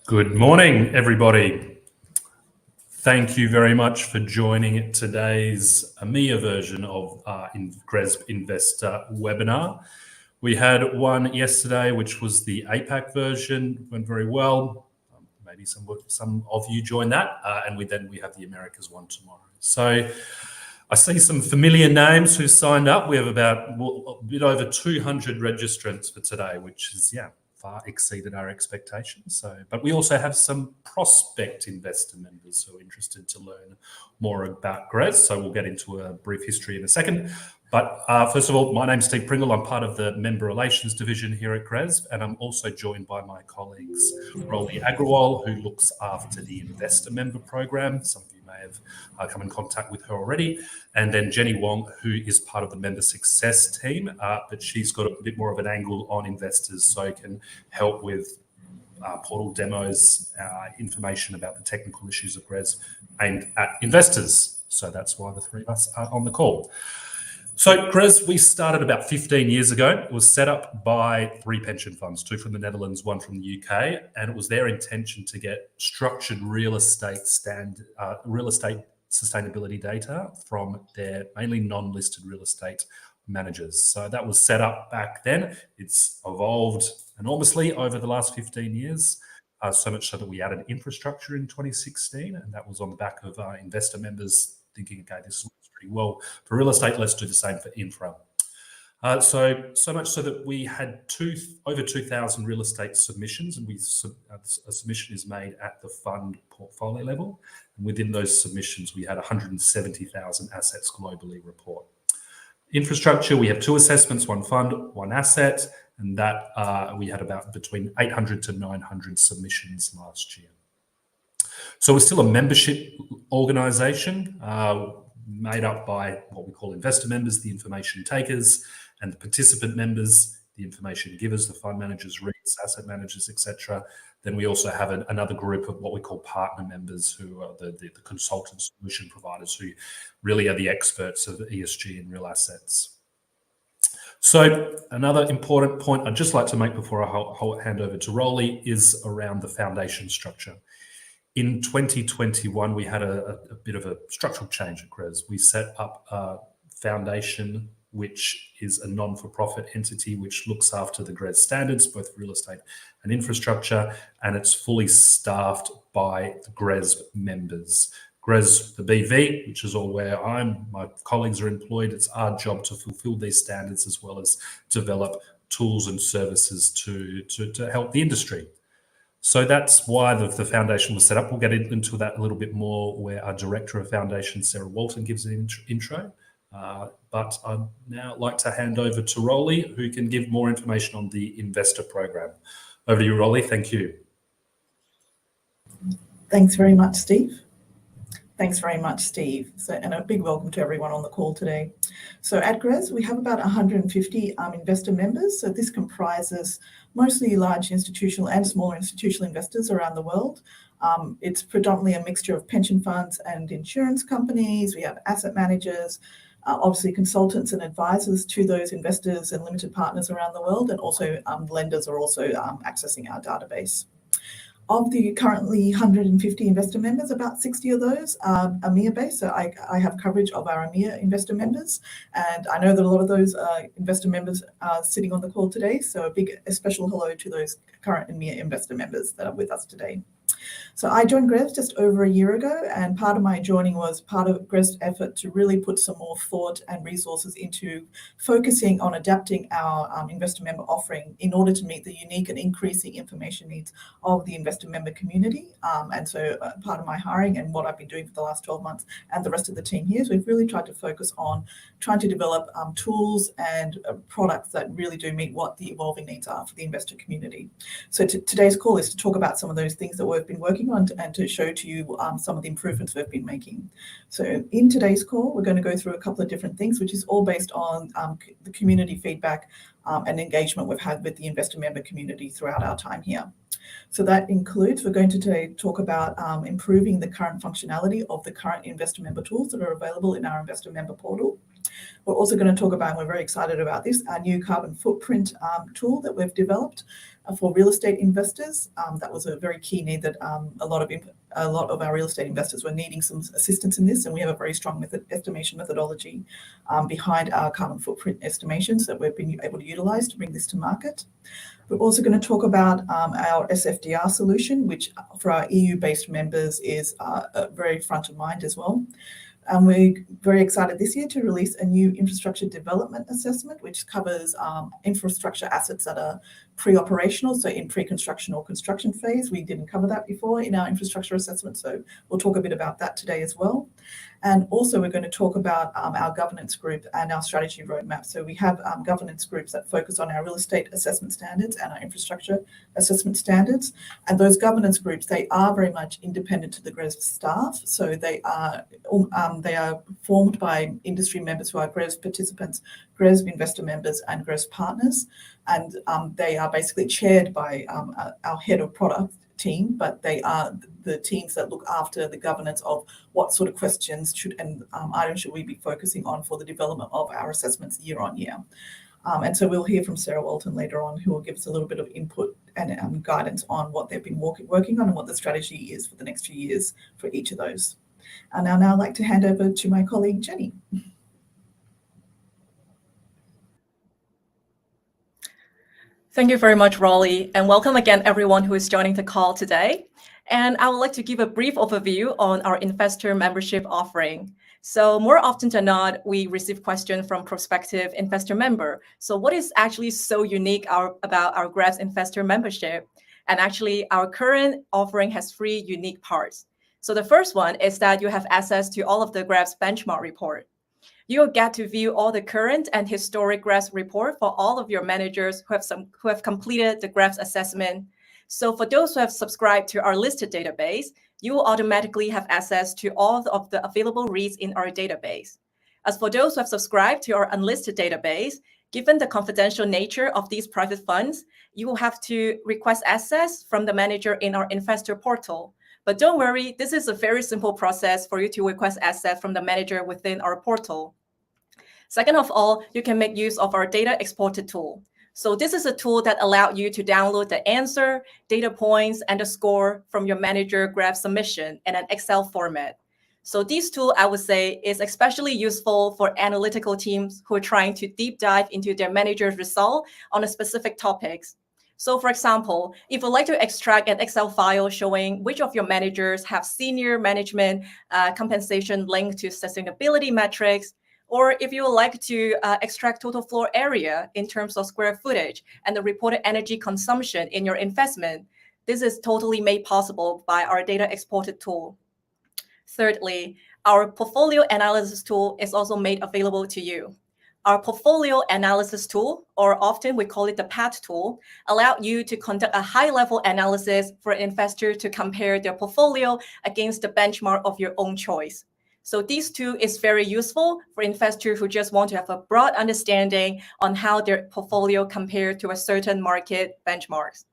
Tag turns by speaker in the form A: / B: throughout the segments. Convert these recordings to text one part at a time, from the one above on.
A: Good morning, everybody. Thank you very much for joining today's EMEA version of GRESB Investor webinar. We had one yesterday, which was the APAC version, went very well. Maybe some of you joined that, and we have the Americas one tomorrow. So I see some familiar names who signed up. We have about a bit over 200 registrants for today, which is, far exceeded our expectations. But we also have some prospect investor members who are interested to learn more about GRESB. So we'll get into a brief history in a second. But first of all, my name's Steve Pringle. I'm part of the Member Relations Division here at GRESB, and I'm also joined by my colleagues, Rolly Agrawal, who looks after the Investor Member Program. Some of you may have come in contact with her already. And then Jenny Wong, who is part of the Member Success team, but she's got a bit more of an angle on investors, so can help with portal demos, information about the technical issues of GRESB aimed at investors. So that's why the three of us are on the call. So GRESB, we started about 15 years ago. It was set up by 3 pension funds, 2 from the Netherlands, 1 from the UK, and it was their intention to get structured real estate sustainability data from their mainly non-listed real estate managers. So that was set up back then. It's evolved enormously over the last 15 years, so much so that we added infrastructure in 2016, and that was on the back of investor members thinking, okay, this works pretty well for real estate, let's do the same for infra. So much so that we had over 2,000 real estate submissions, and a submission is made at the fund portfolio level. And within those submissions, we had 170,000 assets globally report. Infrastructure, we have 2 assessments, 1 fund, 1 asset, and that we had about between 800 to 900 submissions last year. So we're still a membership organisation made up by what we call investor members, the information takers, and the participant members, the information givers, the fund managers, REITs, asset managers, etc. Then we also have another group of what we call partner members, who are the consultant solution providers, who really are the experts of ESG and real assets. So another important point I'd just like to make before I hand over to Rolly is around the foundation structure. In 2021, we had a bit of a structural change at GRESB. We set up a foundation, which is a non-for-profit entity which looks after the GRESB standards, both real estate and infrastructure, and it's fully staffed by the GRESB members. GRESB, the BV, which is all where my colleagues are employed, it's our job to fulfill these standards as well as develop tools and services to help the industry. So that's why the foundation was set up. We'll get into that a little bit more, where our Director of Foundation, Sarah Walton, gives an intro. But I'd now like to hand over to Rolly, who can give more information on the investor program. Over to you, Rolly. Thank you.
B: Thanks very much, Steve. And a big welcome to everyone on the call today. So at GRESB, we have about 150 investor members. So this comprises mostly large institutional and smaller institutional investors around the world. It's predominantly a mixture of pension funds and insurance companies. We have asset managers, obviously consultants and advisors to those investors and limited partners around the world, and also lenders are also accessing our database. Of the currently 150 investor members, about 60 of those are EMEA based. So I have coverage of our EMEA investor members, and I know that a lot of those investor members are sitting on the call today. So a special hello to those current EMEA investor members that are with us today. So I joined GRESB just over a year ago, and part of my joining was part of GRESB's effort to really put some more thought and resources into focusing on adapting our investor member offering in order to meet the unique and increasing information needs of the investor member community. And so part of my hiring and what I've been doing for the last 12 months and the rest of the team here is we've really tried to focus on trying to develop tools and products that really do meet what the evolving needs are for the investor community. So today's call is to talk about some of those things that we've been working on and to show to you some of the improvements we've been making. So in today's call, we're going to go through a couple of different things, which is all based on the community feedback and engagement we've had with the investor member community throughout our time here. So that includes, we're going to today talk about improving the current functionality of the current investor member tools that are available in our investor member portal. We're also going to talk about, and we're very excited about this, our new carbon footprint tool that we've developed for real estate investors. That was a very key need that a lot of our real estate investors were needing some assistance in this, and we have a very strong estimation methodology behind our carbon footprint estimations that we've been able to utilize to bring this to market. We're also going to talk about our SFDR solution, which for our EU-based members is very front of mind as well. And we're very excited this year to release a new infrastructure development assessment, which covers infrastructure assets that are pre-operational, so in pre-construction or construction phase. We didn't cover that before in our infrastructure assessment, so we'll talk a bit about that today as well. And also we're going to talk about our governance group and our strategy roadmap. So we have governance groups that focus on our real estate assessment standards and our infrastructure assessment standards. And those governance groups, they are very much independent to the GRESB staff. So they are formed by industry members who are GRESB participants, GRESB investor members, and GRESB partners. And they are basically chaired by our head of product team, but they are the teams that look after the governance of what sort of questions and items should we be focusing on for the development of our assessments year on year. And so we'll hear from Sarah Walton later on, who will give us a little bit of input and guidance on what they've been working on and what the strategy is for the next few years for each of those. And I'd now like to hand over to my colleague, Jenny.
C: Thank you very much, Rolly, and welcome again everyone who is joining the call today. And I would like to give a brief overview on our investor membership offering. So more often than not, we receive questions from prospective investor member. So what is actually so unique about our GRESB investor membership? And actually, our current offering has 3 unique parts. So the first one is that you have access to all of the GRESB benchmark report. You'll get to view all the current and historic GRESB report for all of your managers who have completed the GRESB assessment. So for those who have subscribed to our listed database, you will automatically have access to all of the available REITs in our database. As for those who have subscribed to our unlisted database, given the confidential nature of these private funds, you will have to request access from the manager in our investor portal. But don't worry, this is a very simple process for you to request access from the manager within our portal. Second of all, you can make use of our data exported tool. So this is a tool that allows you to download the answer, data points, and the score from your manager GRESB submission in an Excel format. So this tool, I would say, is especially useful for analytical teams who are trying to deep dive into their manager's result on a specific topics. So for example, if you'd like to extract an Excel file showing which of your managers have senior management compensation linked to sustainability metrics, or if you would like to extract total floor area in terms of square footage and the reported energy consumption in your investment, this is totally made possible by our data exported tool. Thirdly, our portfolio analysis tool is also made available to you. Our portfolio analysis tool, or often we call it the PAT tool, allows you to conduct a high-level analysis for an investor to compare their portfolio against the benchmark of your own choice. So this tool is very useful for investors who just want to have a broad understanding on how their portfolio compares to a certain market benchmarks.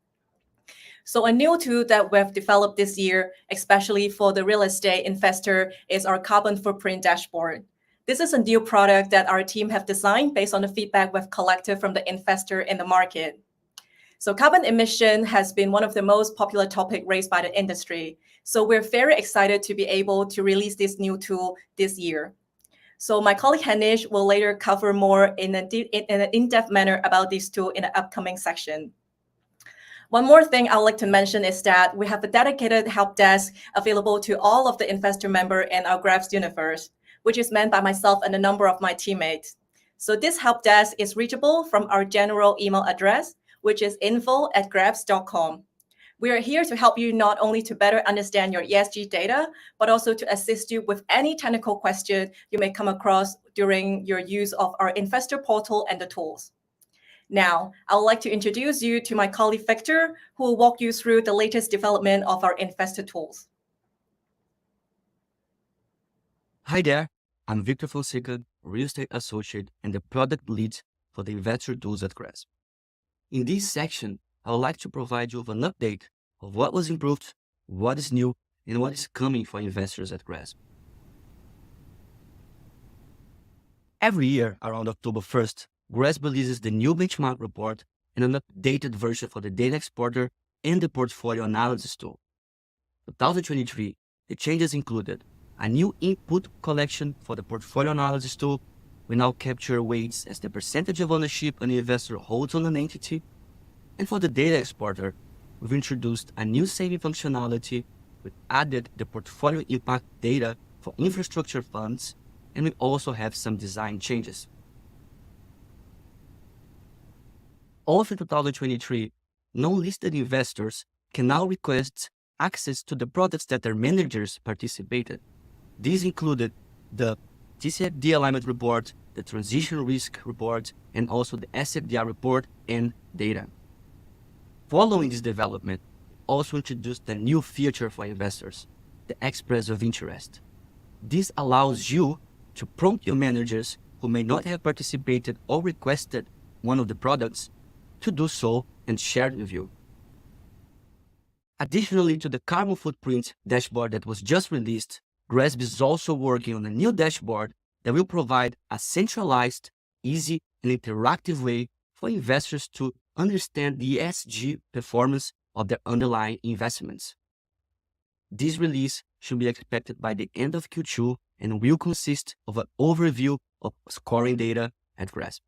C: So a new tool that we've developed this year, especially for the real estate investor, is our carbon footprint dashboard. This is a new product that our team have designed based on the feedback we've collected from the investor in the market. So carbon emission has been one of the most popular topics raised by the industry. So we're very excited to be able to release this new tool this year. So my colleague Hanish will later cover more in an in-depth manner about this tool in the upcoming section. One more thing I would like to mention is that we have a dedicated help desk available to all of the investor members in our GRESB universe, which is manned by myself and a number of my teammates. So this help desk is reachable from our general email address, which is info@gresb.com. We are here to help you not only to better understand your ESG data, but also to assist you with any technical question you may come across during your use of our investor portal and the tools. Now, I would like to introduce you to my colleague Victor, who will walk you through the latest development of our investor tools.
D: Hi there, I'm Victor Fonseca, Real Estate Associate and the Product Lead for the Investor Tools at GRESB. In this section, I would like to provide you with an update of what was improved, what is new, and what is coming for investors at GRESB. Every year, around October 1st, GRESB releases the new benchmark report and an updated version for the data exporter and the portfolio analysis tool. 2023, the changes included a new input collection for the portfolio analysis tool. We now capture weights as the percentage of ownership an investor holds on an entity. And for the data exporter, we've introduced a new saving functionality. We've added the portfolio impact data for infrastructure funds, and we also have some design changes. Also in 2023, non-listed investors can now request access to the products that their managers participated. These included the TCFD alignment report, the transition risk report, and also the SFDR report and data. Following this development, we also introduced a new feature for investors, the Express of Interest. This allows you to prompt your managers who may not have participated or requested one of the products to do so and share it with you. Additionally to the carbon footprint dashboard that was just released, GRESB is also working on a new dashboard that will provide a centralized, easy, and interactive way for investors to understand the ESG performance of their underlying investments. This release should be expected by the end of Q2 and will consist of an overview of scoring data at GRESB.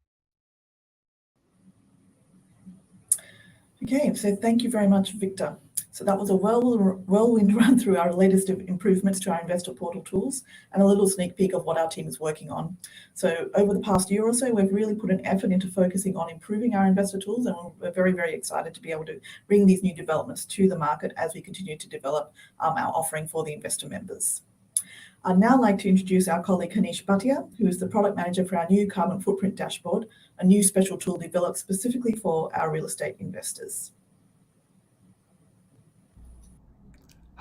B: Okay, so thank you very much, Victor. So that was a whirlwind run through our latest improvements to our investor portal tools and a little sneak peek of what our team is working on. So over the past year or so, we've really put an effort into focusing on improving our investor tools, and we're very, very excited to be able to bring these new developments to the market as we continue to develop our offering for the investor members. I'd now like to introduce our colleague Hanish Bhatia, who is the product manager for our new carbon footprint dashboard, a new special tool developed specifically for our real estate investors.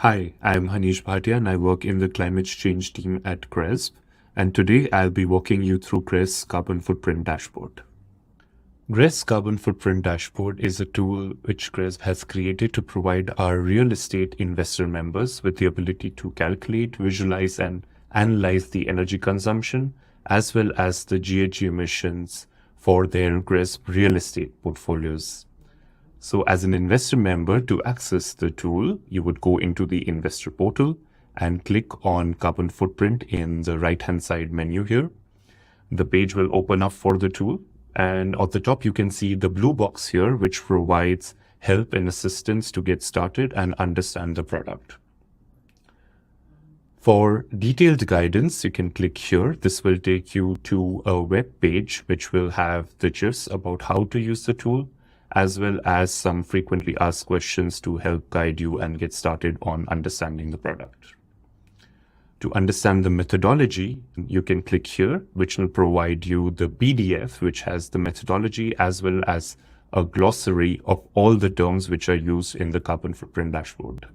E: Hi, I'm Hanish Bhatia and I work in the climate change team at GRESB. And today I'll be walking you through GRESB's Carbon Footprint Dashboard. GRESB's Carbon Footprint Dashboard is a tool which GRESB has created to provide our real estate investor members with the ability to calculate, visualize, and analyze the energy consumption as well as the GHG emissions for their GRESB real estate portfolios. So as an investor member, to access the tool, you would go into the investor portal and click on carbon footprint in the right-hand side menu here. The page will open up for the tool, and at the top you can see the blue box here, which provides help and assistance to get started and understand the product. For detailed guidance, you can click here. This will take you to a web page which will have the gist about how to use the tool, as well as some frequently asked questions to help guide you and get started on understanding the product. To understand the methodology, you can click here, which will provide you the PDF, which has the methodology as well as a glossary of all the terms which are used in the carbon footprint dashboard.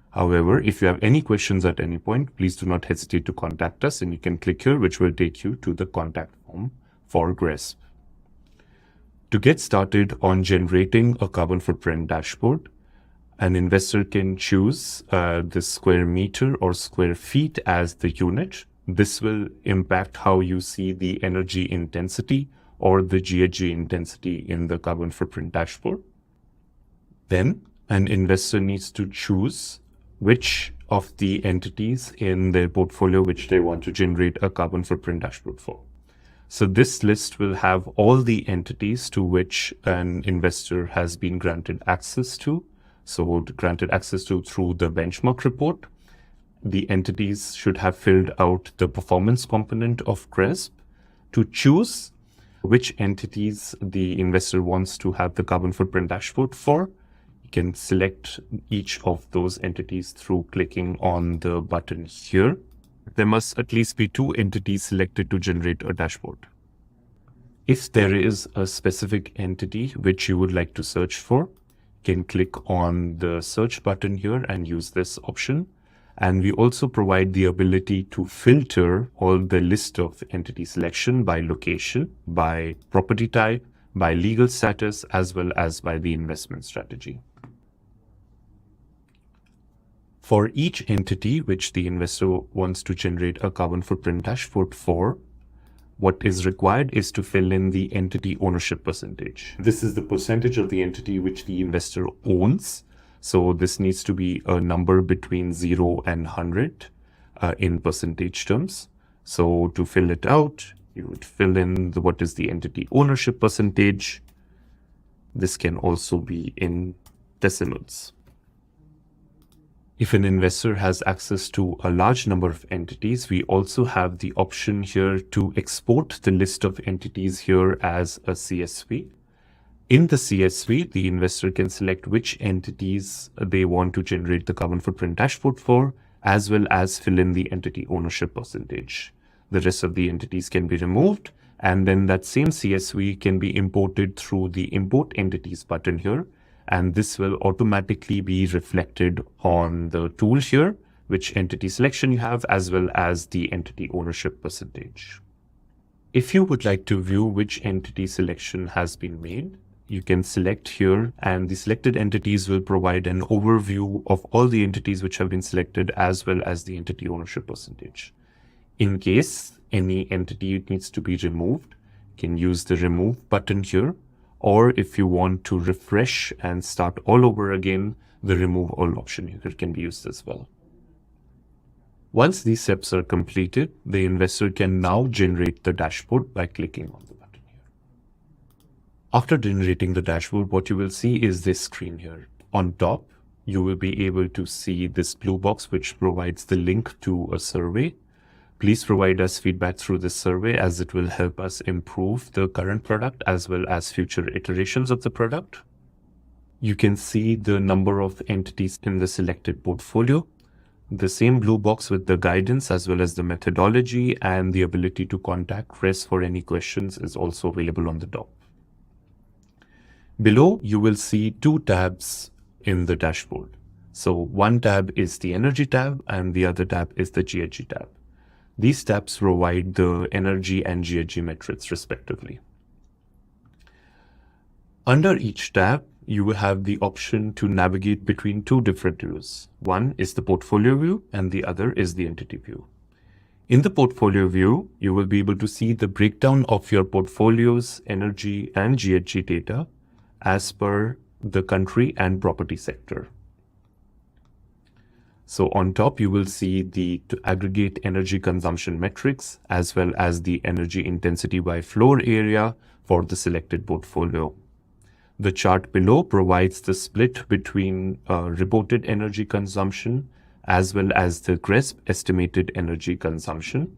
E: However, if you have any questions at any point, please do not hesitate to contact us, and you can click here, which will take you to the contact form for GRESB. To get started on generating a carbon footprint dashboard, an investor can choose the square meter or square feet as the unit. This will impact how you see the energy intensity or the GHG intensity in the carbon footprint dashboard. Then an investor needs to choose which of the entities in their portfolio which they want to generate a carbon footprint dashboard for. So this list will have all the entities to which an investor has been granted access to. So granted access to through the benchmark report. The entities should have filled out the performance component of GRESB. To choose which entities the investor wants to have the carbon footprint dashboard for, you can select each of those entities through clicking on the button here. There must at least be 2 entities selected to generate a dashboard. If there is a specific entity which you would like to search for, you can click on the search button here and use this option. And we also provide the ability to filter all the list of entity selection by location, by property type, by legal status, as well as by the investment strategy. For each entity which the investor wants to generate a carbon footprint dashboard for, what is required is to fill in the entity ownership percentage. This is the percentage of the entity which the investor owns. So this needs to be a number between 0 and 100 in percentage terms. So to fill it out, you would fill in what is the entity ownership percentage. This can also be in decimals. If an investor has access to a large number of entities, we also have the option here to export the list of entities here as a CSV. In the CSV, the investor can select which entities they want to generate the carbon footprint dashboard for, as well as fill in the entity ownership percentage. The rest of the entities can be removed, and then that same CSV can be imported through the Import Entities button here. And this will automatically be reflected on the tool here, which entity selection you have, as well as the entity ownership percentage. If you would like to view which entity selection has been made, you can select here, and the selected entities will provide an overview of all the entities which have been selected, as well as the entity ownership percentage. In case any entity needs to be removed, you can use the Remove button here. Or if you want to refresh and start all over again, the Remove All option here can be used as well. Once these steps are completed, the investor can now generate the dashboard by clicking on the button here. After generating the dashboard, what you will see is this screen here. On top, you will be able to see this blue box, which provides the link to a survey. Please provide us feedback through this survey, as it will help us improve the current product as well as future iterations of the product. You can see the number of entities in the selected portfolio. The same blue box with the guidance as well as the methodology and the ability to contact GRESB for any questions is also available on the top. Below, you will see two tabs in the dashboard. So one tab is the Energy tab and the other tab is the GHG tab. These tabs provide the energy and GHG metrics respectively. Under each tab, you will have the option to navigate between two different views. One is the portfolio view and the other is the entity view. In the portfolio view, you will be able to see the breakdown of your portfolio's energy and GHG data as per the country and property sector. So on top, you will see the aggregate energy consumption metrics as well as the energy intensity by floor area for the selected portfolio. The chart below provides the split between reported energy consumption as well as the GRESB estimated energy consumption.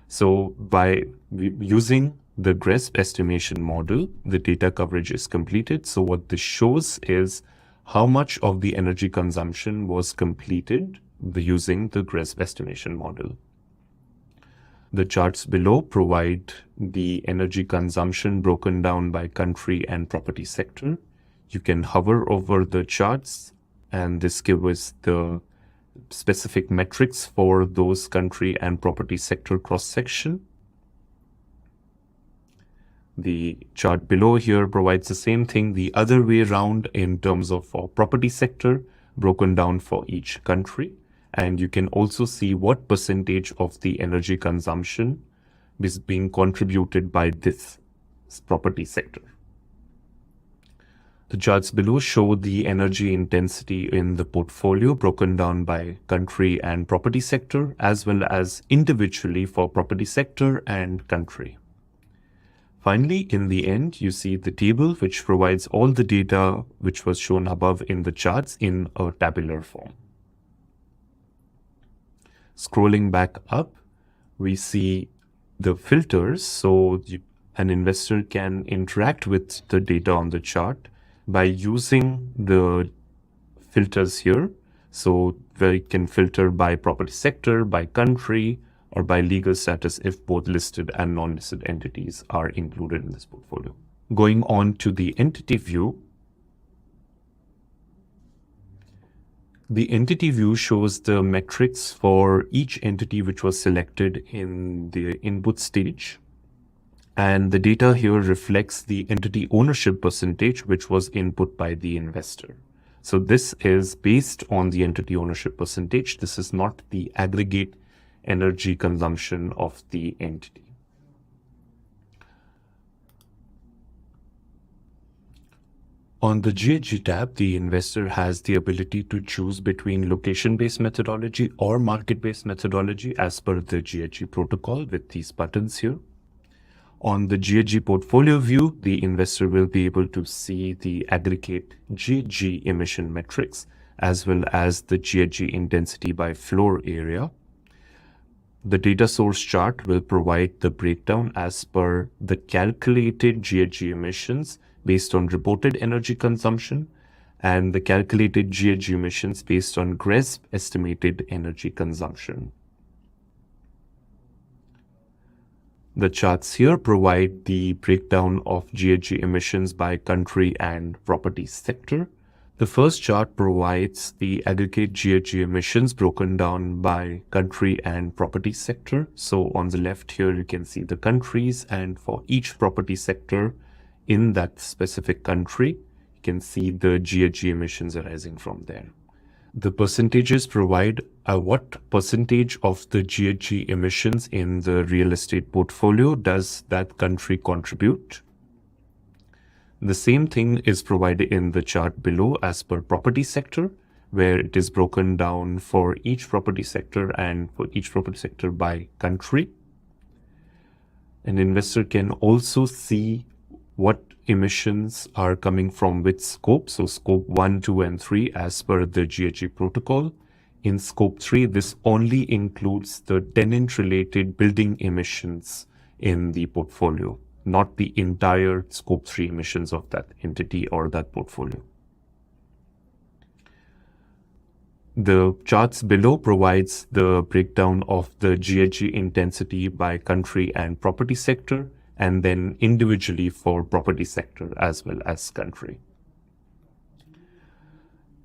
E: So by using the GRESB estimation model, the data coverage is completed. So what this shows is how much of the energy consumption was completed using the GRESB estimation model. The charts below provide the energy consumption broken down by country and property sector. You can hover over the charts and this gives us the specific metrics for those country and property sector cross-section. The chart below here provides the same thing the other way around in terms of property sector broken down for each country. And you can also see what percentage of the energy consumption is being contributed by this property sector. The charts below show the energy intensity in the portfolio broken down by country and property sector, as well as individually for property sector and country. Finally, in the end, you see the table which provides all the data which was shown above in the charts in a tabular form. Scrolling back up, we see the filters. So an investor can interact with the data on the chart by using the filters here. So where you can filter by property sector, by country, or by legal status if both listed and non-listed entities are included in this portfolio. Going on to the entity view. The entity view shows the metrics for each entity which was selected in the input stage. And the data here reflects the entity ownership percentage which was input by the investor. So this is based on the entity ownership percentage. This is not the aggregate energy consumption of the entity. On the GHG tab, the investor has the ability to choose between location-based methodology or market-based methodology as per the GHG protocol with these buttons here. On the GHG portfolio view, the investor will be able to see the aggregate GHG emission metrics as well as the GHG intensity by floor area. The data source chart will provide the breakdown as per the calculated GHG emissions based on reported energy consumption and the calculated GHG emissions based on GRESB estimated energy consumption. The charts here provide the breakdown of GHG emissions by country and property sector. The first chart provides the aggregate GHG emissions broken down by country and property sector. So on the left here, you can see the countries, and for each property sector in that specific country, you can see the GHG emissions arising from there. The percentages provide what percentage of the GHG emissions in the real estate portfolio does that country contribute. The same thing is provided in the chart below as per property sector, where it is broken down for each property sector and for each property sector by country. An investor can also see what emissions are coming from which scope. So scope 1, 2, and 3 as per the GHG protocol. In scope 3, this only includes the tenant-related building emissions in the portfolio, not the entire scope 3 emissions of that entity or that portfolio. The charts below provides the breakdown of the GHG intensity by country and property sector, and then individually for property sector as well as country.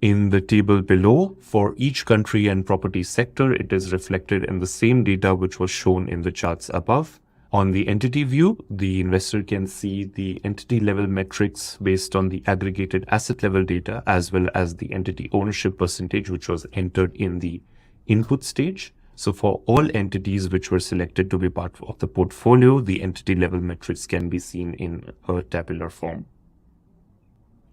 E: In the table below, for each country and property sector, it is reflected in the same data which was shown in the charts above. On the entity view, the investor can see the entity level metrics based on the aggregated asset level data as well as the entity ownership percentage which was entered in the input stage. So for all entities which were selected to be part of the portfolio, the entity level metrics can be seen in a tabular form.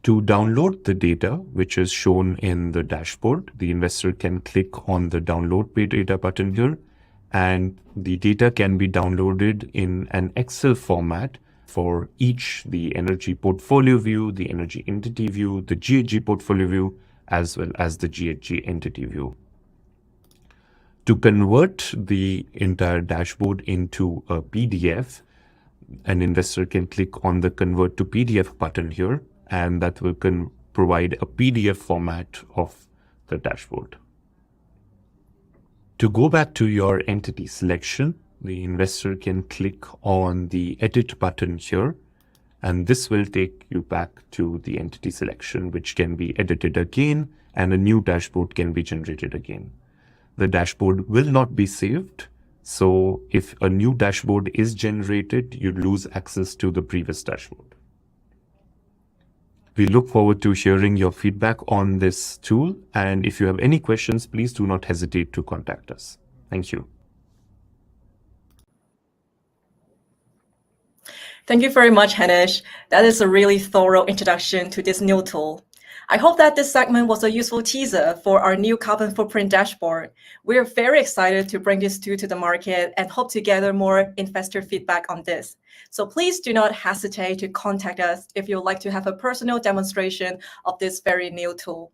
E: To download the data, which is shown in the dashboard, the investor can click on the download data button here, and the data can be downloaded in an Excel format for each, the energy portfolio view, the energy entity view, the GHG portfolio view, as well as the GHG entity view. To convert the entire dashboard into a PDF, an investor can click on the Convert to PDF button here, and that will provide a PDF format of the dashboard. To go back to your entity selection, the investor can click on the Edit button here, and this will take you back to the entity selection, which can be edited again, and a new dashboard can be generated again. The dashboard will not be saved, so if a new dashboard is generated, you lose access to the previous dashboard. We look forward to hearing your feedback on this tool, and if you have any questions, please do not hesitate to contact us. Thank you.
C: Thank you very much, Hanish. That is a really thorough introduction to this new tool. I hope that this segment was a useful teaser for our new carbon footprint dashboard. We're very excited to bring this tool to the market and hope to gather more investor feedback on this. So please do not hesitate to contact us if you'd like to have a personal demonstration of this very new tool.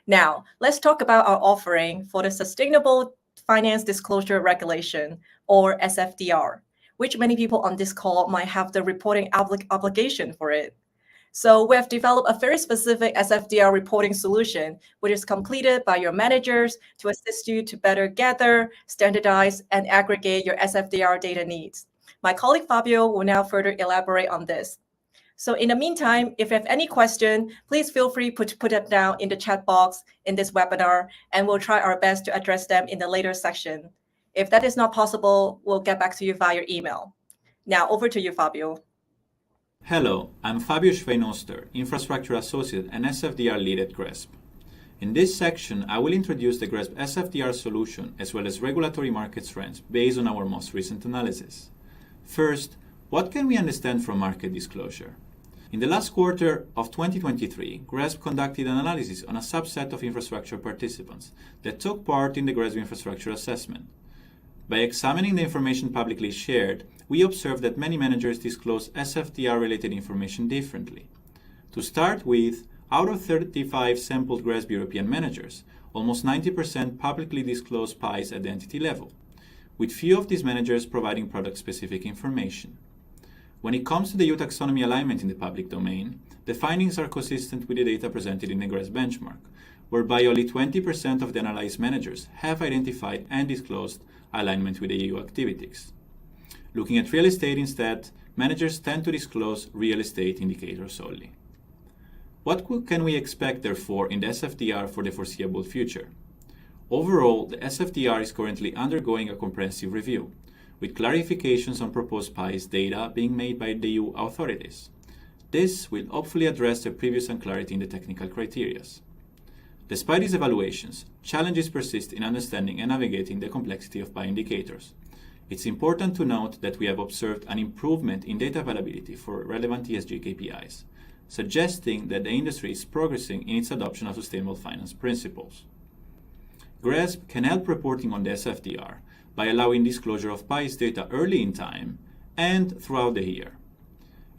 C: Now, let's talk about our offering for the Sustainable Finance Disclosure Regulation, or SFDR, which many people on this call might have the reporting obligation for it. So we have developed a very specific SFDR reporting solution, which is completed by your managers to assist you to better gather, standardize, and aggregate your SFDR data needs. My colleague Fabio will now further elaborate on this. So in the meantime, if you have any question, please feel free to put them down in the chat box in this webinar, and we'll try our best to address them in the later section. If that is not possible, we'll get back to you via email. Now over to you, Fabio.
F: Hello, I'm Fabio Schweinoster, Infrastructure Associate and SFDR Lead at GRESB. In this section, I will introduce the GRESB SFDR solution as well as regulatory market trends based on our most recent analysis. First, what can we understand from market disclosure? In the last quarter of 2023, GRESB conducted an analysis on a subset of infrastructure participants that took part in the GRESB infrastructure assessment. By examining the information publicly shared, we observed that many managers disclose SFDR-related information differently. To start with, out of 35 sampled GRESB European managers, almost 90% publicly disclose PIEs at the entity level, with few of these managers providing product-specific information. When it comes to the EU taxonomy alignment in the public domain, the findings are consistent with the data presented in the GRESB benchmark, whereby only 20% of the analyzed managers have identified and disclosed alignment with the EU activities. Looking at real estate instead, managers tend to disclose real estate indicators only. What can we expect, therefore, in the SFDR for the foreseeable future? Overall, the SFDR is currently undergoing a comprehensive review, with clarifications on proposed PIEs data being made by the EU authorities. This will hopefully address the previous unclarity in the technical criteria. Despite these evaluations, challenges persist in understanding and navigating the complexity of PIE indicators. It's important to note that we have observed an improvement in data availability for relevant ESG KPIs, suggesting that the industry is progressing in its adoption of sustainable finance principles. GRESB can help reporting on the SFDR by allowing disclosure of PIEs data early in time and throughout the year.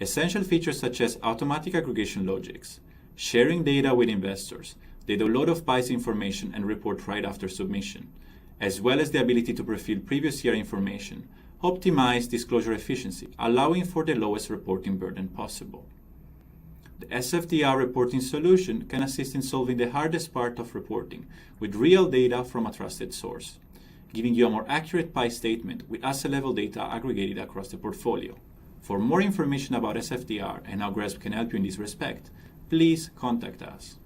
F: Essential features such as automatic aggregation logics, sharing data with investors, the download of PIEs information and report right after submission, as well as the ability to pre-fill previous year information, optimize disclosure efficiency, allowing for the lowest reporting burden possible. The SFDR reporting solution can assist in solving the hardest part of reporting with real data from a trusted source, giving you a more accurate PIE statement with asset-level data aggregated across the portfolio. For more information about SFDR and how GRESB can help you in this respect, please contact us.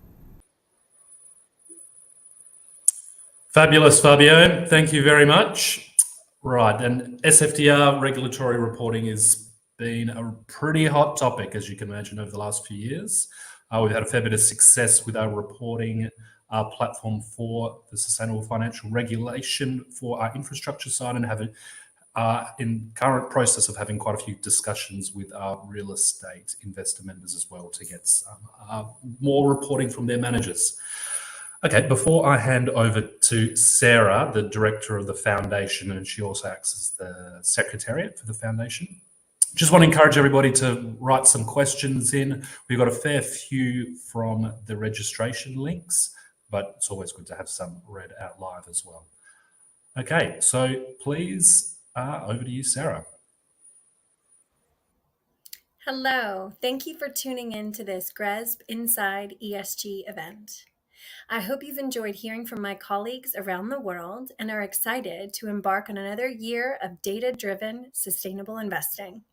A: Fabulous, Fabio. Thank you very much. Right, and SFDR regulatory reporting has been a pretty hot topic, as you can imagine, over the last few years. We've had a fair bit of success with our reporting platform for the sustainable financial regulation for our infrastructure side, and have in current process of having quite a few discussions with our real estate investor members as well to get more reporting from their managers. Okay, before I hand over to Sarah, the director of the foundation, and she also acts as the secretariat for the foundation, just want to encourage everybody to write some questions in. We've got a fair few from the registration links, but it's always good to have some read out live as well. Okay, so please, over to you, Sarah.
G: Hello, thank you for tuning in to this GRESB Inside ESG event. I hope you've enjoyed hearing from my colleagues around the world and are excited to embark on another year of data-driven sustainable investing.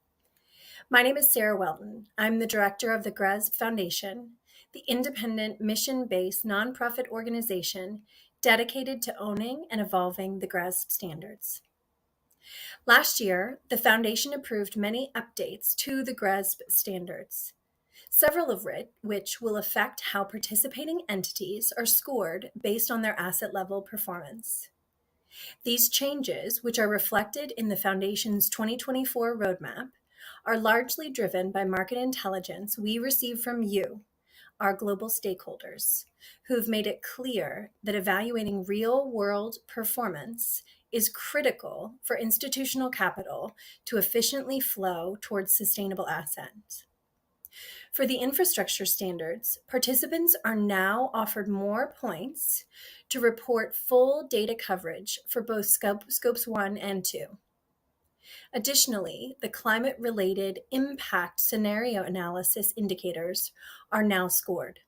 G: My name is Sarah Weldon. I'm the director of the GRESB Foundation, the independent mission-based nonprofit organization dedicated to owning and evolving the GRESB standards. Last year, the foundation approved many updates to the GRESB standards, several of which will affect how participating entities are scored based on their asset level performance. These changes, which are reflected in the Foundation's 2024 roadmap, are largely driven by market intelligence we receive from you, our global stakeholders, who've made it clear that evaluating real-world performance is critical for institutional capital to efficiently flow towards sustainable assets. For the infrastructure standards, participants are now offered more points to report full data coverage for both scopes 1 and 2. Additionally, the climate-related impact scenario analysis indicators are now scored.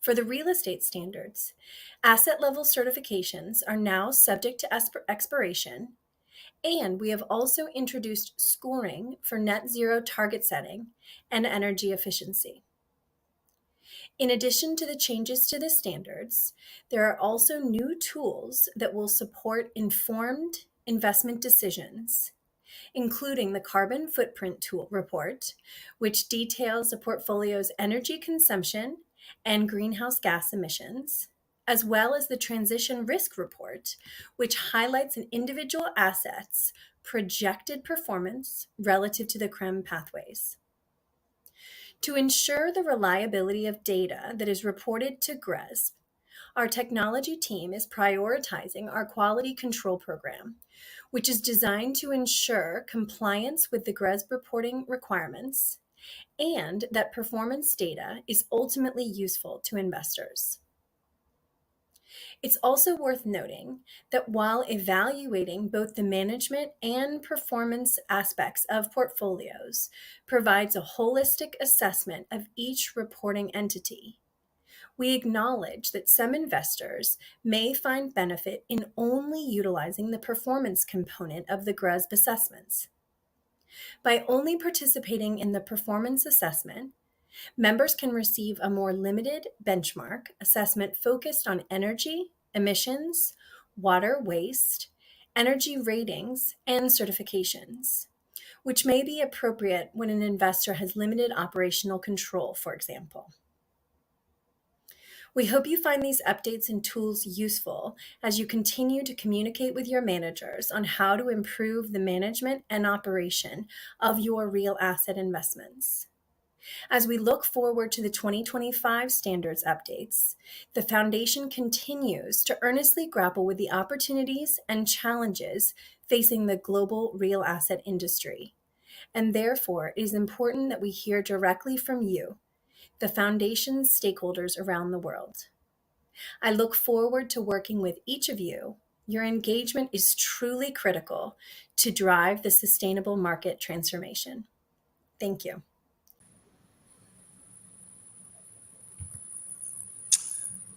G: For the real estate standards, asset-level certifications are now subject to expiration, and we have also introduced scoring for net zero target setting and energy efficiency. In addition to the changes to the standards, there are also new tools that will support informed investment decisions, including the Carbon Footprint Tool Report, which details a portfolio's energy consumption and greenhouse gas emissions, as well as the Transition Risk Report, which highlights an individual asset's projected performance relative to the CRREM pathways. To ensure the reliability of data that is reported to GRESB, our technology team is prioritizing our quality control program, which is designed to ensure compliance with the GRESB reporting requirements and that performance data is ultimately useful to investors. It's also worth noting that while evaluating both the management and performance aspects of portfolios provides a holistic assessment of each reporting entity, we acknowledge that some investors may find benefit in only utilizing the performance component of the GRESB assessments. By only participating in the performance assessment, members can receive a more limited benchmark assessment focused on energy, emissions, water waste, energy ratings, and certifications, which may be appropriate when an investor has limited operational control, for example. We hope you find these updates and tools useful as you continue to communicate with your managers on how to improve the management and operation of your real asset investments. As we look forward to the 2025 standards updates, the Foundation continues to earnestly grapple with the opportunities and challenges facing the global real asset industry. And therefore, it is important that we hear directly from you, the Foundation's stakeholders around the world. I look forward to working with each of you. Your engagement is truly critical to drive the sustainable market transformation. Thank you.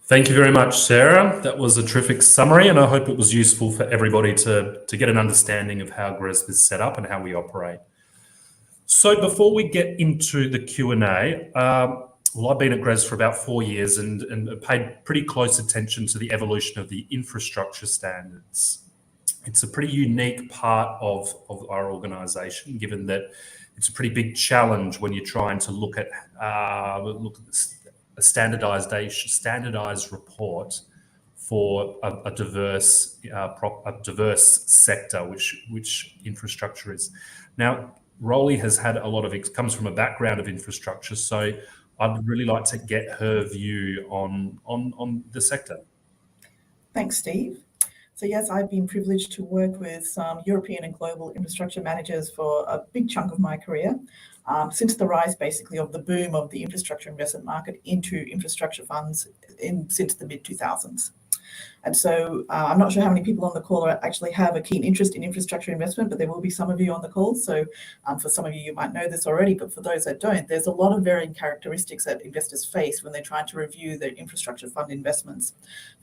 A: Thank you very much, Sarah. That was a terrific summary, and I hope it was useful for everybody to get an understanding of how GRESB is set up and how we operate. So before we get into the Q&A, well, I've been at GRESB for about 4 years and paid pretty close attention to the evolution of the infrastructure standards. It's a pretty unique part of our organisation, given that it's a pretty big challenge when you're trying to look at a standardized report for a diverse sector, which infrastructure is. Now, Rolly has had a lot of comes from a background of infrastructure, so I'd really like to get her view on the sector.
B: Thanks, Steve. So yes, I've been privileged to work with some European and global infrastructure managers for a big chunk of my career, since the rise basically of the boom of the infrastructure investment market into infrastructure funds since the mid-2000s. And so I'm not sure how many people on the call actually have a keen interest in infrastructure investment, but there will be some of you on the call. So for some of you, you might know this already, but for those that don't, there's a lot of varying characteristics that investors face when they're trying to review their infrastructure fund investments.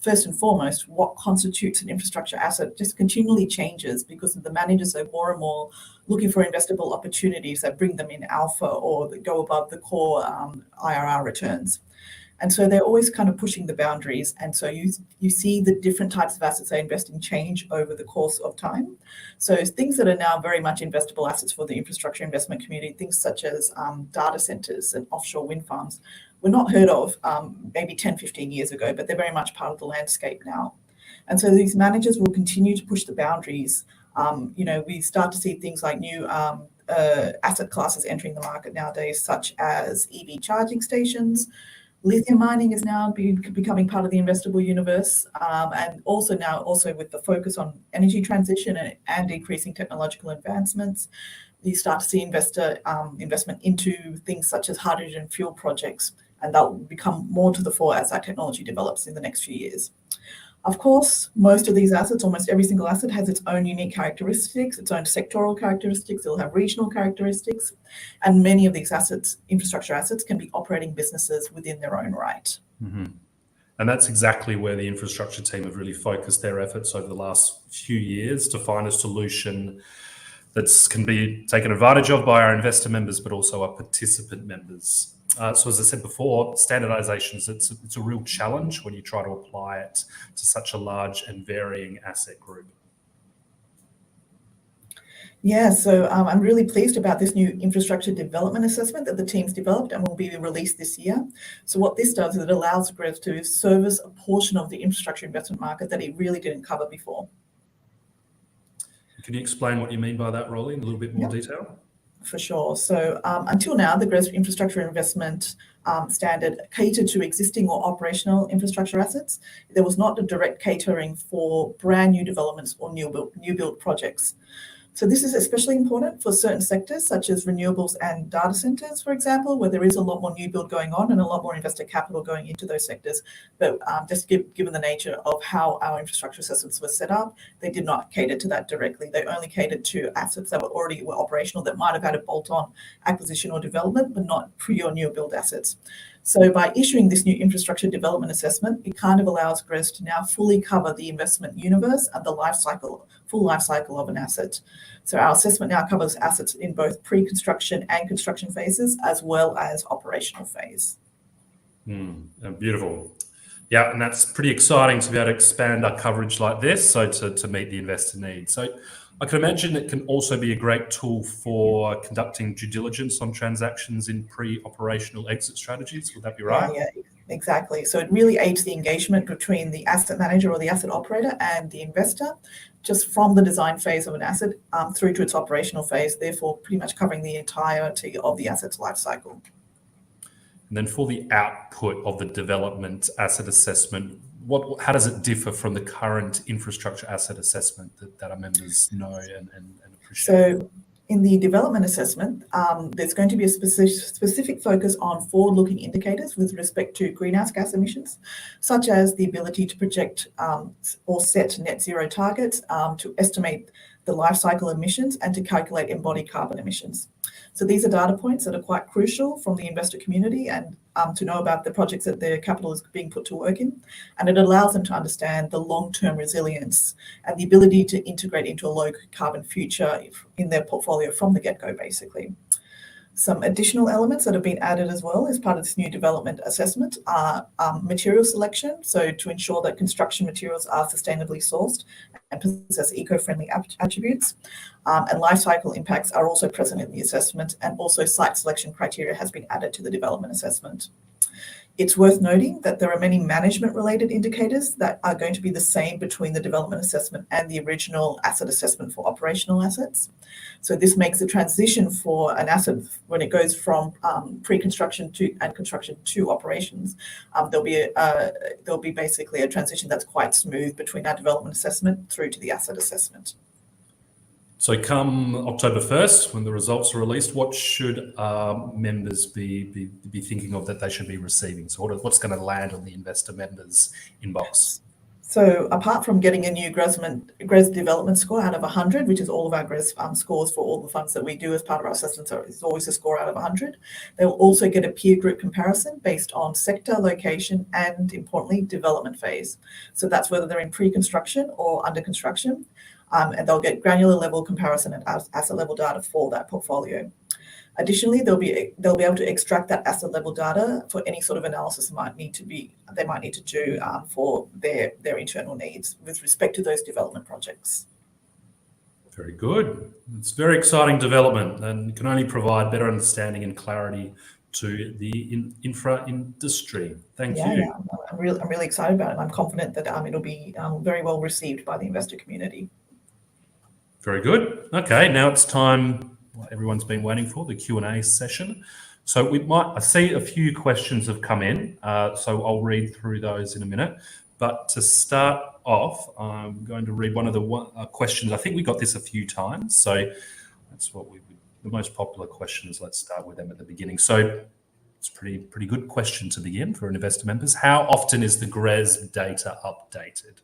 B: First and foremost, what constitutes an infrastructure asset just continually changes because the managers are more and more looking for investable opportunities that bring them in alpha or that go above the core IRR returns. And so they're always kind of pushing the boundaries. And so you see the different types of assets they invest in change over the course of time. So things that are now very much investable assets for the infrastructure investment community, things such as data centers and offshore wind farms, were not heard of maybe 10, 15 years ago, but they're very much part of the landscape now. And so these managers will continue to push the boundaries. We start to see things like new asset classes entering the market nowadays, such as EV charging stations. Lithium mining is now becoming part of the investable universe, and also with the focus on energy transition and increasing technological advancements, you start to see investment into things such as hydrogen fuel projects, and that will become more to the fore as that technology develops in the next few years. Of course, most of these assets, almost every single asset, has its own unique characteristics, its own sectoral characteristics. It'll have regional characteristics, and many of these assets, infrastructure assets, can be operating businesses within their own right.
A: Mm-hmm. And that's exactly where the infrastructure team have really focused their efforts over the last few years to find a solution that can be taken advantage of by our investor members, but also our participant members. So as I said before, standardizations, it's a real challenge when you try to apply it to such a large and varying asset group.
B: Yeah, so I'm really pleased about this new infrastructure development assessment that the team's developed and will be released this year. So what this does is it allows GRESB to service a portion of the infrastructure investment market that it really didn't cover before.
A: Can you explain what you mean by that, Rolly, in a little bit more detail?
B: For sure. So until now, the GRESB infrastructure investment standard catered to existing or operational infrastructure assets. There was not a direct catering for brand new developments or new build projects. So this is especially important for certain sectors such as renewables and data centers, for example, where there is a lot more new build going on and a lot more investor capital going into those sectors. But just given the nature of how our infrastructure systems were set up, they did not cater to that directly. They only catered to assets that were operational, that might have had a bolt-on acquisition or development, but not pure new build assets. So by issuing this new infrastructure development assessment, it kind of allows GRESB to now fully cover the investment universe and the full life cycle of an asset. So our assessment now covers assets in both pre-construction and construction phases, as well as operational phase.
A: Beautiful. Yeah, and that's pretty exciting to be able to expand our coverage like this, so to meet the investor needs. So I can imagine it can also be a great tool for conducting due diligence on transactions in pre-operational exit strategies. Would that be right?
B: Yeah, exactly. So it really aids the engagement between the asset manager or the asset operator and the investor, just from the design phase of an asset through to its operational phase, therefore pretty much covering the entirety of the asset's life cycle.
A: And then for the output of the development asset assessment, how does it differ from the current infrastructure asset assessment that our members know and appreciate?
B: So in the development assessment, there's going to be a specific focus on forward-looking indicators with respect to greenhouse gas emissions, such as the ability to project or set net zero targets, to estimate the life cycle emissions, and to calculate embodied carbon emissions. So these are data points that are quite crucial from the investor community and to know about the projects that their capital is being put to work in. And it allows them to understand the long-term resilience and the ability to integrate into a low carbon future in their portfolio from the get-go, basically. Some additional elements that have been added as well as part of this new development assessment are material selection, so to ensure that construction materials are sustainably sourced and possess eco-friendly attributes. And life cycle impacts are also present in the assessment, and also site selection criteria has been added to the development assessment. It's worth noting that there are many management-related indicators that are going to be the same between the development assessment and the original asset assessment for operational assets. So this makes the transition for an asset when it goes from pre-construction and construction to operations. There'll be basically a transition that's quite smooth between our development assessment through to the asset assessment.
A: So come October 1st, when the results are released, what should members be thinking of that they should be receiving? So what's going to land on the investor members' inbox?
B: So apart from getting a new GRESB development score out of 100, which is all of our GRESB scores for all the funds that we do as part of our assessment, so it's always a score out of 100, they will also get a peer group comparison based on sector, location, and importantly, development phase. So that's whether they're in pre-construction or under construction. And they'll get granular level comparison and asset level data for that portfolio. Additionally, they'll be able to extract that asset level data for any sort of analysis they might need to do for their internal needs with respect to those development projects.
A: Very good. It's very exciting development and can only provide better understanding and clarity to the infra industry. Thank you.
B: Yeah, I'm really excited about it. I'm confident that it'll be very well received by the investor community.
A: Very good. Okay, now it's time, what everyone's been waiting for, the Q&A session. So I see a few questions have come in, so I'll read through those in a minute. But to start off, I'm going to read one of the questions. I think we got this a few times, so that's the most popular questions. Let's start with them at the beginning. So it's a pretty good question to begin for investor members. How often is the GRESB data updated?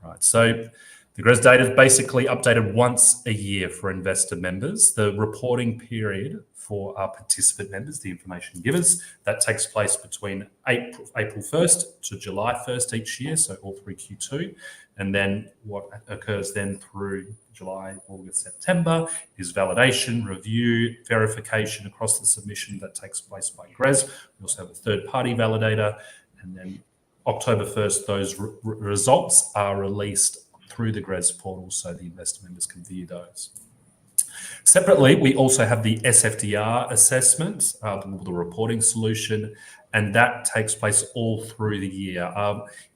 A: Right, so the GRESB data is basically updated once a year for investor members. The reporting period for our participant members, the information givers, that takes place between April 1st to July 1st each year, so all through Q2. And then what occurs then through July, August, September is validation, review, verification across the submission that takes place by GRESB. We also have a third-party validator. And then October 1st, those results are released through the GRESB portal so the investor members can view those. Separately, we also have the SFDR assessment, the reporting solution, and that takes place all through the year.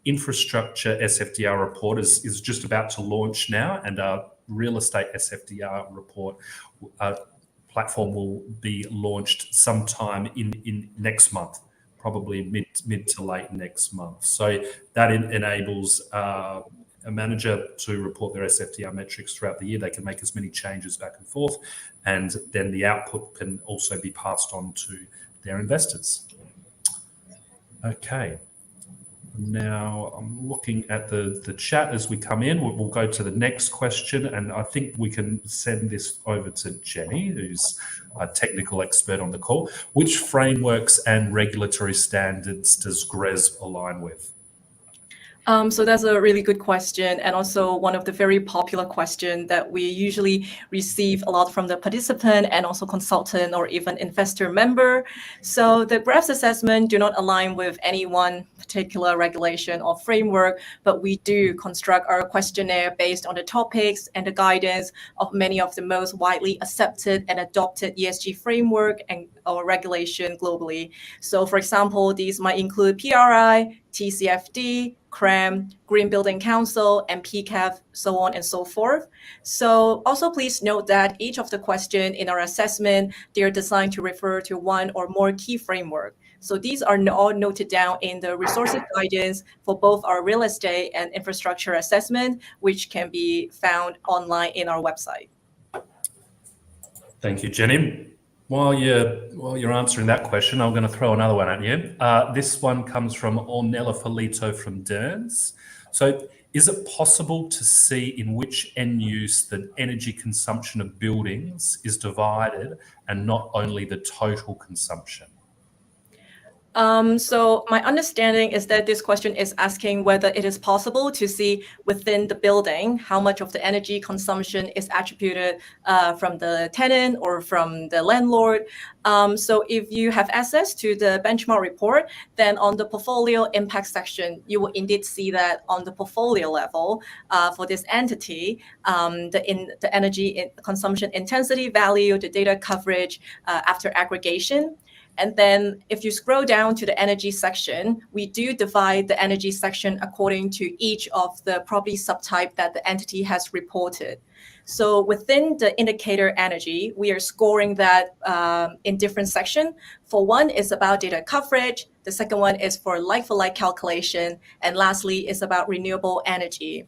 A: Infrastructure SFDR report is just about to launch now, and our real estate SFDR report platform will be launched sometime in next month, probably mid to late next month. So that enables a manager to report their SFDR metrics throughout the year. They can make as many changes back and forth, and then the output can also be passed on to their investors. Okay. Now I'm looking at the chat as we come in. We'll go to the next question, and I think we can send this over to Jenny, who's a technical expert on the call. Which frameworks and regulatory standards does GRESB align with?
C: So that's a really good question, and also one of the very popular questions that we usually receive a lot from the participant and also consultant or even investor member. So the GRESB assessment do not align with any one particular regulation or framework, but we do construct our questionnaire based on the topics and the guidance of many of the most widely accepted and adopted ESG framework or regulation globally. So for example, these might include PRI, TCFD, CRREM, Green Building Council, and PCAF, so on and so forth. So also please note that each of the questions in our assessment, they are designed to refer to one or more key framework. So these are all noted down in the resources guidance for both our real estate and infrastructure assessment, which can be found online in our website.
A: Thank you, Jenny. While you're answering that question, I'm going to throw another one at you. This one comes from Ornella Felito from Derns. So is it possible to see in which end use the energy consumption of buildings is divided and not only the total consumption?
C: So my understanding is that this question is asking whether it is possible to see within the building how much of the energy consumption is attributed from the tenant or from the landlord. So if you have access to the benchmark report, then on the portfolio impact section, you will indeed see that on the portfolio level for this entity, the energy consumption intensity value, the data coverage after aggregation. And then if you scroll down to the energy section, we do divide the energy section according to each of the property subtype that the entity has reported. So within the indicator energy, we are scoring that in different sections. For one is about data coverage. The second one is for like-for-like calculation. And lastly is about renewable energy.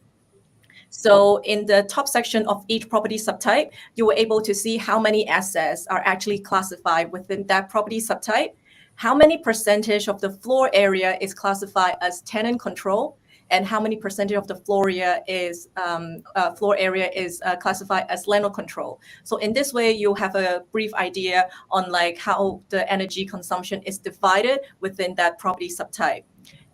C: So in the top section of each property subtype, you were able to see how many assets are actually classified within that property subtype, how many percentage of the floor area is classified as tenant control, and how many percentage of the floor area is classified as landlord control. So in this way, you have a brief idea on like how the energy consumption is divided within that property subtype.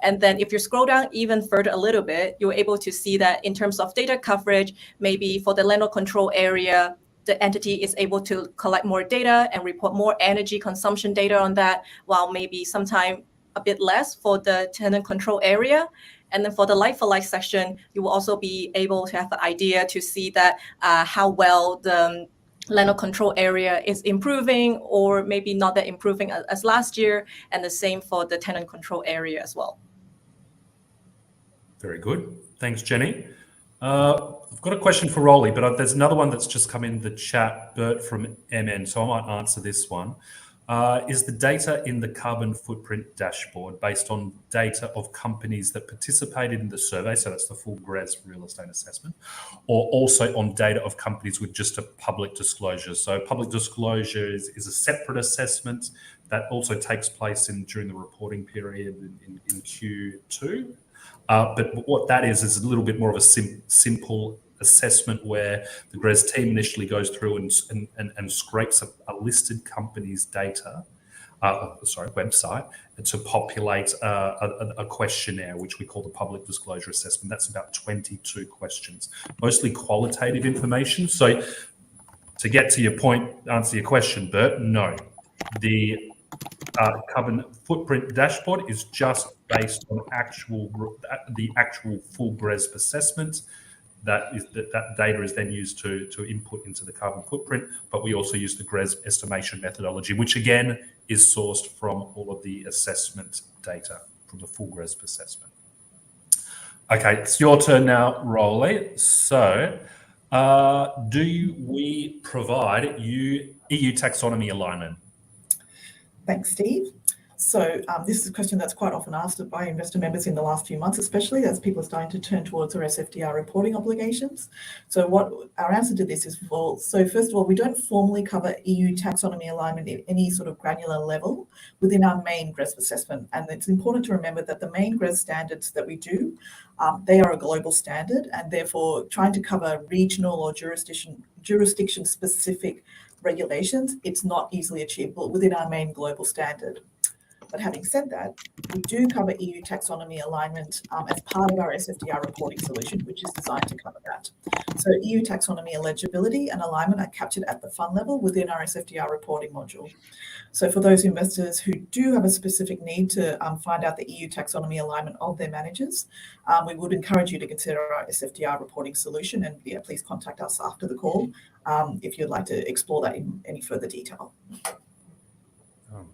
C: And then if you scroll down even further a little bit, you're able to see that in terms of data coverage, maybe for the landlord control area, the entity is able to collect more data and report more energy consumption data on that, while maybe sometime a bit less for the tenant control area. And then for the like-for-like section, you will also be able to have an idea to see that how well the landlord control area is improving or maybe not that improving as last year, and the same for the tenant control area as well.
A: Very good. Thanks, Jenny. I've got a question for Rolly, but there's another one that's just come in the chat, Bert from MN, so I might answer this one. Is the data in the carbon footprint dashboard based on data of companies that participated in the survey, so that's the full GRESB real estate assessment, or also on data of companies with just a public disclosure? So public disclosure is a separate assessment that also takes place during the reporting period in Q2. But what that is a little bit more of a simple assessment where the GRESB team initially goes through and scrapes a listed company's data, website, to populate a questionnaire, which we call the public disclosure assessment. That's about 22 questions, mostly qualitative information. So to get to your point, answer your question, Bert, no. The carbon footprint dashboard is just based on the actual full GRESB assessment. That data is then used to input into the carbon footprint, but we also use the GRESB estimation methodology, which again is sourced from all of the assessment data from the full GRESB assessment. Okay, it's your turn now, Rolly. So do we provide you EU taxonomy alignment?
B: Thanks, Steve. So this is a question that's quite often asked by investor members in the last few months, especially as people are starting to turn towards their SFDR reporting obligations. So what our answer to this is false. So first of all, we don't formally cover EU taxonomy alignment at any sort of granular level within our main GRESB assessment. And it's important to remember that the main GRESB standards that we do, they are a global standard, and therefore trying to cover regional or jurisdiction-specific regulations, it's not easily achievable within our main global standard. But having said that, we do cover EU taxonomy alignment as part of our SFDR reporting solution, which is designed to cover that. So EU taxonomy eligibility and alignment are captured at the fund level within our SFDR reporting module. So for those investors who do have a specific need to find out the EU taxonomy alignment of their managers, we would encourage you to consider our SFDR reporting solution, and please contact us after the call if you'd like to explore that in any further detail.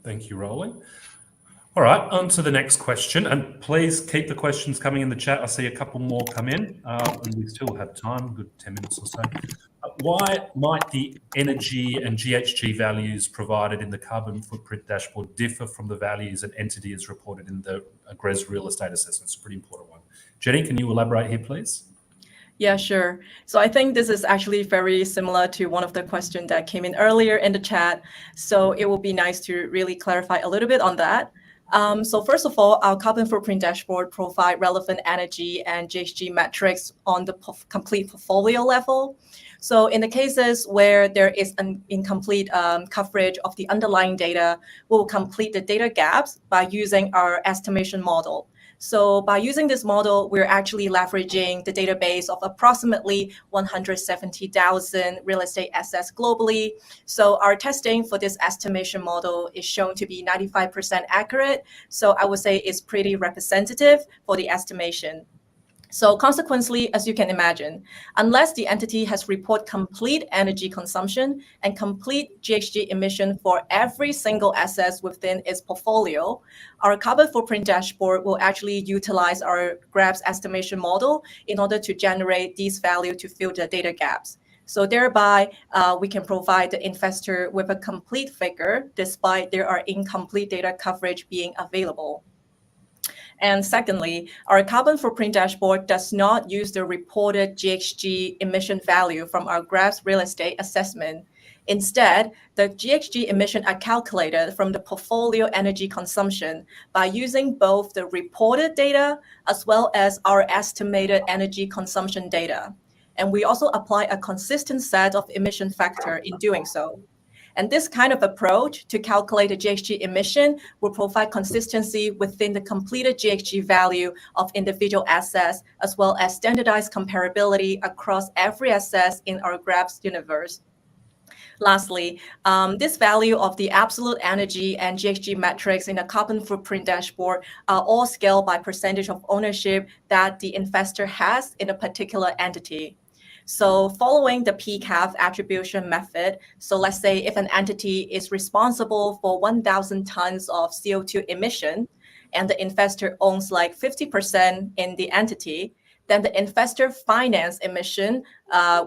A: Thank you, Rolly. All right, on to the next question, and please keep the questions coming in the chat. I see a couple more come in, and we still have time, good 10 minutes or so. Why might the energy and GHG values provided in the carbon footprint dashboard differ from the values an entity is reported in the GRESB real estate assessment? It's a pretty important one. Jenny, can you elaborate here, please?
C: Yeah, sure. So I think this is actually very similar to one of the questions that came in earlier in the chat. So it will be nice to really clarify a little bit on that. So first of all, our carbon footprint dashboard provide relevant energy and GHG metrics on the complete portfolio level. So in the cases where there is an incomplete coverage of the underlying data, we'll complete the data gaps by using our estimation model. So by using this model, we're actually leveraging the database of approximately 170,000 real estate assets globally. So our testing for this estimation model is shown to be 95% accurate. So I would say it's pretty representative for the estimation. So consequently, as you can imagine, unless the entity has reported complete energy consumption and complete GHG emission for every single asset within its portfolio, our carbon footprint dashboard will actually utilize our GRESB estimation model in order to generate these values to fill the data gaps. So thereby, we can provide the investor with a complete figure despite there are incomplete data coverage being available. And secondly, our carbon footprint dashboard does not use the reported GHG emission value from our GRESB real estate assessment. Instead, the GHG emission are calculated from the portfolio energy consumption by using both the reported data as well as our estimated energy consumption data. And we also apply a consistent set of emission factor in doing so. And this kind of approach to calculate the GHG emission will provide consistency within the completed GHG value of individual assets, as well as standardized comparability across every asset in our GRESB universe. Lastly, this value of the absolute energy and GHG metrics in the carbon footprint dashboard are all scaled by percentage of ownership that the investor has in a particular entity. So following the PCAF attribution method, so let's say if an entity is responsible for 1,000 tons of CO2 emission and the investor owns like 50% in the entity, then the investor finance emission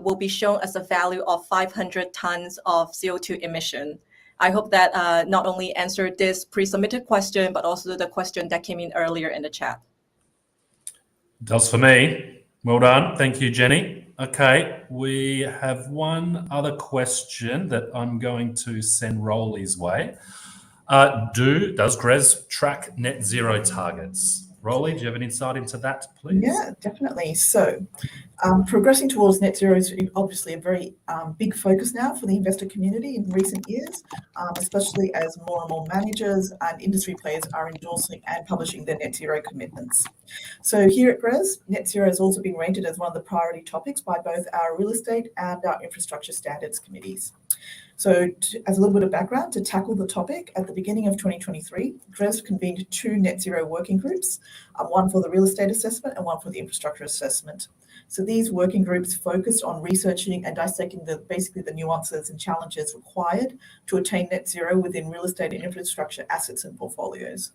C: will be shown as a value of 500 tons of CO2 emission. I hope that not only answered this pre-submitted question, but also the question that came in earlier in the chat.
A: Does for me. Well done. Thank you, Jenny. Okay, we have one other question that I'm going to send Rolly's way. Does GRESB track net zero targets? Rolly, do you have an insight into that, please?
B: Yeah, definitely. So progressing towards net zero is obviously a very big focus now for the investor community in recent years, especially as more and more managers and industry players are endorsing and publishing their net zero commitments. So here at GRESB, net zero has also been rated as one of the priority topics by both our real estate and our infrastructure standards committees. So as a little bit of background, to tackle the topic, at the beginning of 2023, GRESB convened 2 net zero working groups, one for the real estate assessment and one for the infrastructure assessment. So these working groups focused on researching and dissecting basically the nuances and challenges required to attain net zero within real estate and infrastructure assets and portfolios.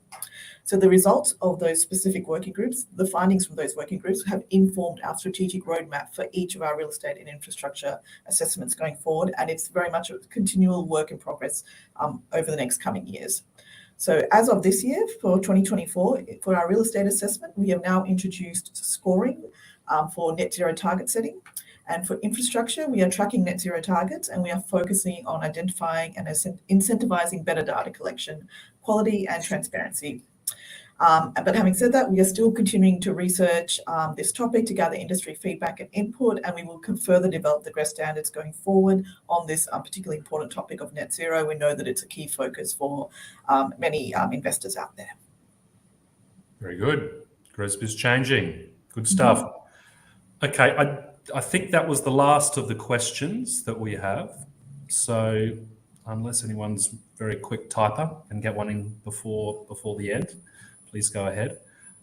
B: So the results of those specific working groups, the findings from those working groups, have informed our strategic roadmap for each of our real estate and infrastructure assessments going forward, and it's very much a continual work in progress over the next coming years. So as of this year, for 2024, for our real estate assessment, we have now introduced scoring for net zero target setting. And for infrastructure, we are tracking net zero targets, and we are focusing on identifying and incentivizing better data collection, quality and transparency. But having said that, we are still continuing to research this topic to gather industry feedback and input, and we will further develop the GRESB standards going forward on this particularly important topic of net zero. We know that it's a key focus for many investors out there.
A: Very good. GRESB is changing. Good stuff. Okay, I think that was the last of the questions that we have. So unless anyone's very quick typer and get one in before the end, please go ahead.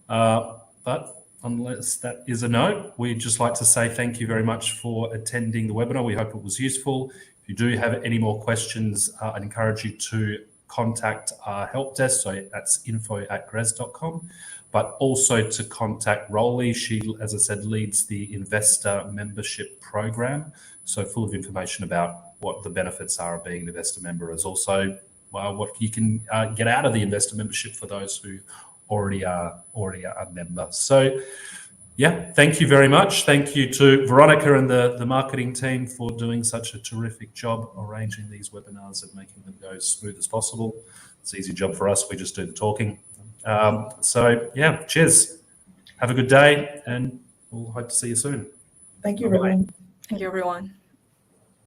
A: But unless that is a no, we'd just like to say thank you very much for attending the webinar. We hope it was useful. If you do have any more questions, I'd encourage you to contact our help desk. So that's info@gresb.com, but also to contact Rolly. She, as I said, leads the investor membership program. So full of information about what the benefits are of being an investor member, as also what you can get out of the investor membership for those who already are a member. So yeah, thank you very much. Thank you to Veronica and the marketing team for doing such a terrific job arranging these webinars and making them go as smooth as possible. It's an easy job for us. We just do the talking. So yeah, cheers. Have a good day, and we'll hope to see you soon.
B: Thank you, everyone.
C: Thank you, everyone.